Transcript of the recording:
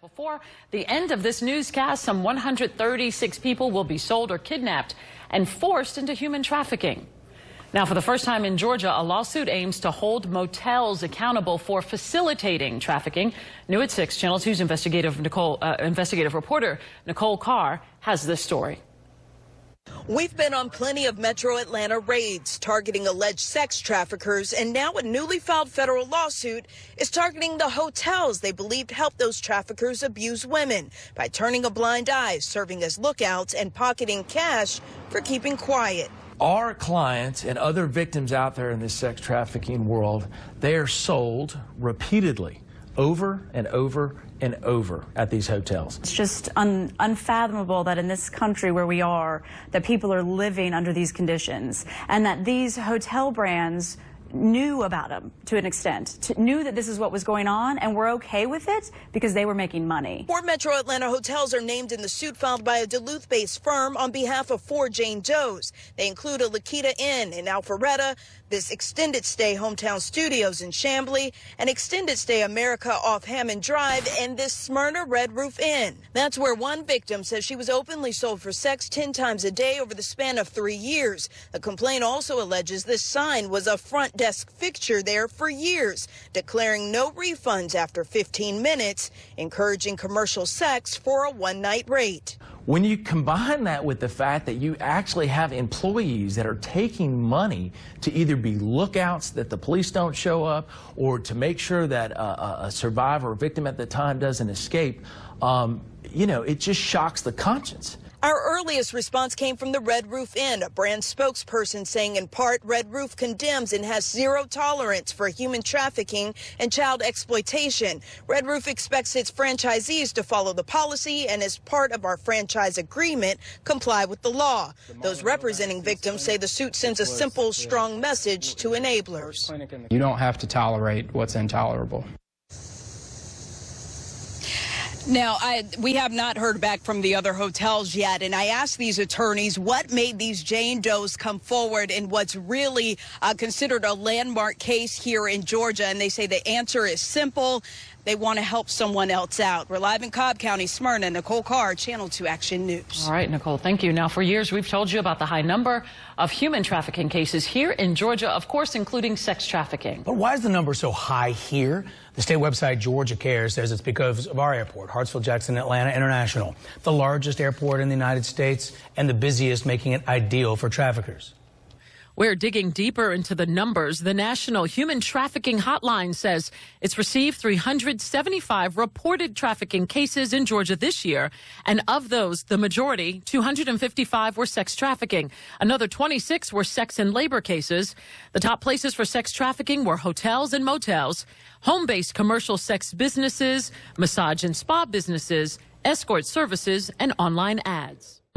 Before the end of this newscast, some 136 people will be sold or kidnapped and forced into human trafficking. Now, for the first time in Georgia, a lawsuit aims to hold motels accountable for facilitating trafficking. New at 6, Channel 2's investigative reporter Tate Carr has this story. We've been on plenty of Metro Atlanta raids targeting alleged sex traffickers, and now a newly filed federal lawsuit is targeting the hotels they believed helped those traffickers abuse women by turning a blind eye, serving as lookouts, and pocketing cash for keeping quiet. Our clients and other victims out there in this sex trafficking world, they are sold repeatedly over and over and over at these hotels. It's just unfathomable that in this country where we are, that people are living under these conditions, and that these hotel brands knew about them to an extent, knew that this is what was going on, and were okay with it because they were making money. 4 Metro Atlanta hotels are named in the suit filed by a Duluth-based firm on behalf of 4 Jane Does. They include a Lakita Inn in Alpharetta, this extended stay Hometown Studios in Chamblee, an extended stay America off Hammond Drive, and this Smyrna Red Roof Inn. That's where one victim says she was openly sold for sex 10 times a day over the span of 3 years. The complaint also alleges this sign was a front desk fixture there for years, declaring no refunds after 15 minutes, encouraging commercial sex for a one-night rate. When you combine that with the fact that you actually have employees that are taking money to either be lookouts that the police don't show up, or to make sure that a survivor or victim at the time doesn't escape, you know, it just shocks the conscience. Our earliest response came from the Red Roof Inn, a brand spokesperson saying in part, Red Roof condemns and has zero tolerance for human trafficking and child exploitation. Red Roof expects its franchisees to follow the policy and, as part of our franchise agreement, comply with the law. Those representing victims say the suit sends a simple, strong message to enablers. You don't have to tolerate what's intolerable. Now, we have not heard back from the other hotels yet, and I asked these attorneys what made these Jane Does come forward in what's really considered a landmark case here in Georgia, and they say the answer is simple. They want to help someone else out. We're live in Cobb County, Smyrna. Tate Carr, Channel 2 Action News. All right, Tate, thank you. Now, for years, we've told you about the high number of human trafficking cases here in Georgia, of course, including sex trafficking. But why is the number so high here? The state website Georgia Cares says it's because of our airport, Hartsfield-Jackson Atlanta International, the largest airport in the United States and the busiest, making it ideal for traffickers. We're digging deeper into the numbers. The National Human Trafficking Hotline says it's received 375 reported trafficking cases in Georgia this year. And of those, the majority, 255, were sex trafficking. Another 26 were sex and labor cases. The top places for sex trafficking were hotels and motels, home-based commercial sex businesses, massage and spa businesses, escort services, and online ads.